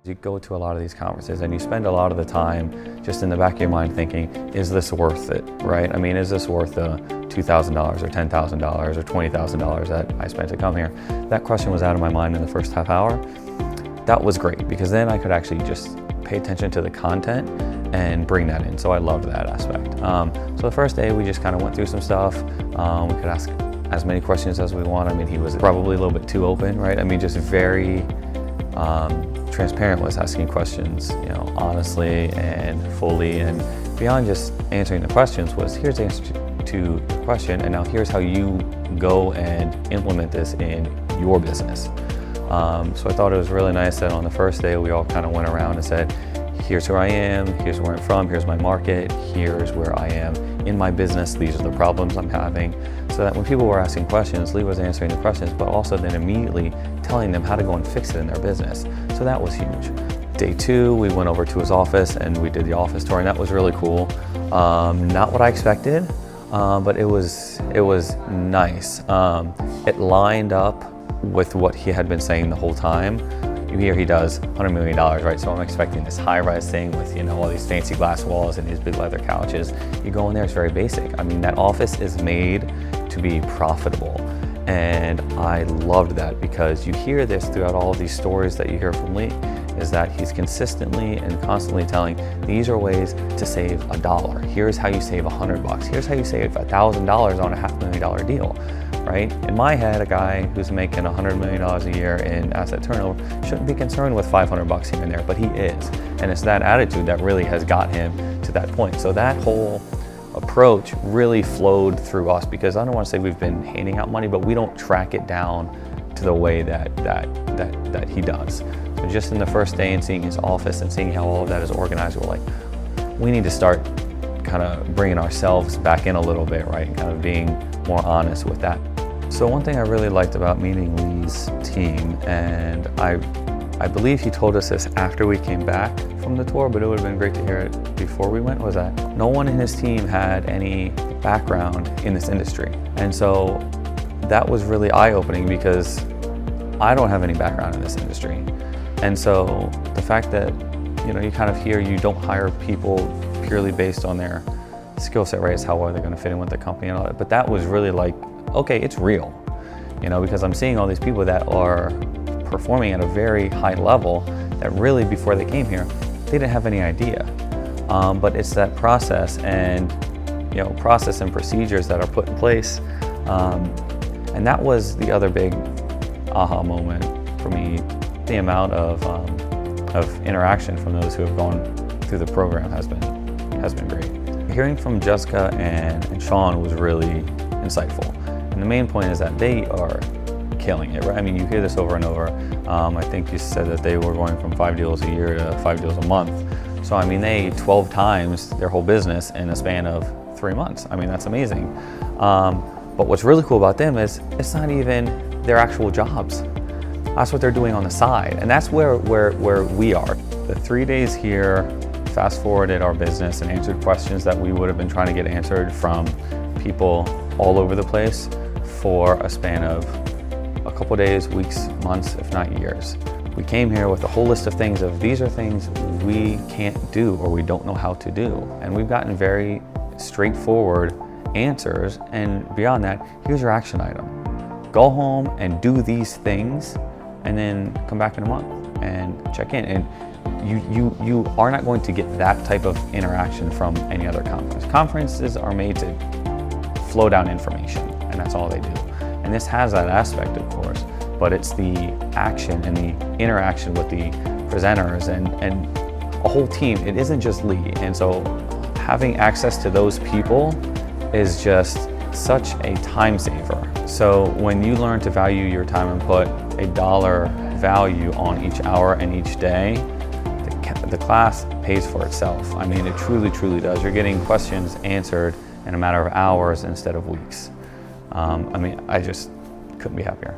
You go to a lot of these conferences and you spend a lot of the time just in the back of your mind thinking, is this worth it, right? I mean, is this worth the $2,000 or $10,000 or $20,000 that I spent to come here? That question was out of my mind in the first half hour. That was great because then I could actually just pay attention to the content and bring that in. So I loved that aspect. So the first day we just kind of went through some stuff. We could ask as many questions as we want. I mean, he was probably a little bit too open, right? I mean, just very transparent was asking questions, you know, honestly and fully, and beyond just answering the questions was, here's the answer to the question, and now here's how you go and implement this in your business. So I thought it was really nice that on the first day we all kind of went around and said, here's who I am, here's where I'm from, here's my market, here's where I am in my business, these are the problems I'm having. So that when people were asking questions, Lee was answering the questions, but also then immediately telling them how to go and fix it in their business. So that was huge. Day two, we went over to his office and we did the office tour, and that was really cool. Not what I expected, but it was nice. It lined up with what he had been saying the whole time. Here he does $100 million, right? So I'm expecting this high-rise thing with, you know, all these fancy glass walls and these big leather couches. You go in there, it's very basic. I mean, that office is made to be profitable. And I loved that because you hear this throughout all of these stories that you hear from Lee, is that he's consistently and constantly telling, these are ways to save $1. Here's how you save $100. Here's how you save $1,000 on a $500,000 deal. Right? In my head, a guy who's making $100 million a year in asset turnover shouldn't be concerned with $500 here and there, but he is. And it's that attitude that really has got him to that point. So that whole approach really flowed through us, because I don't want to say we've been handing out money, but we don't track it down to the way that he does. So just in the first day and seeing his office and seeing how all of that is organized, we're like, we need to start kind of bringing ourselves back in a little bit, right? And kind of being more honest with that. So one thing I really liked about meeting Lee's team, and I believe he told us this after we came back from the tour, but it would have been great to hear it before we went, was that no one in his team had any background in this industry. And so that was really eye-opening because I don't have any background in this industry. And so the fact that, you know, you kind of hear you don't hire people purely based on their skill set, right? It's how well they're going to fit in with the company and all that. But that was really like, okay, it's real, you know, because I'm seeing all these people that are performing at a very high level that really before they came here, they didn't have any idea. But it's that process and, you know, process and procedures that are put in place. And that was the other big aha moment for me. The amount of interaction from those who have gone through the program has been great. Hearing from Jessica and Sean was really insightful. And the main point is that they are killing it, right? I mean, you hear this over and over. I think you said that they were going from 5 deals a year to 5 deals a month. So, I mean, they 12 times their whole business in a span of 3 months. I mean, that's amazing. But what's really cool about them is it's not even their actual jobs. That's what they're doing on the side. And that's where we are. The 3 days here, fast forwarded our business and answered questions that we would have been trying to get answered from people all over the place for a span of a couple days, weeks, months, if not years. We came here with a whole list of things of these are things we can't do or we don't know how to do. And we've gotten very straightforward answers, and beyond that, here's your action item. Go home and do these things and then come back in a month and check in. And you are not going to get that type of interaction from any other conference. Conferences are made to flow down information, and that's all they do. And this has that aspect, of course, but it's the action and the interaction with the presenters and a whole team. It isn't just Lee. And so having access to those people is just such a time saver. So when you learn to value your time and put a dollar value on each hour and each day, the class pays for itself. I mean, it truly, truly does. You're getting questions answered in a matter of hours instead of weeks. I mean, I just couldn't be happier.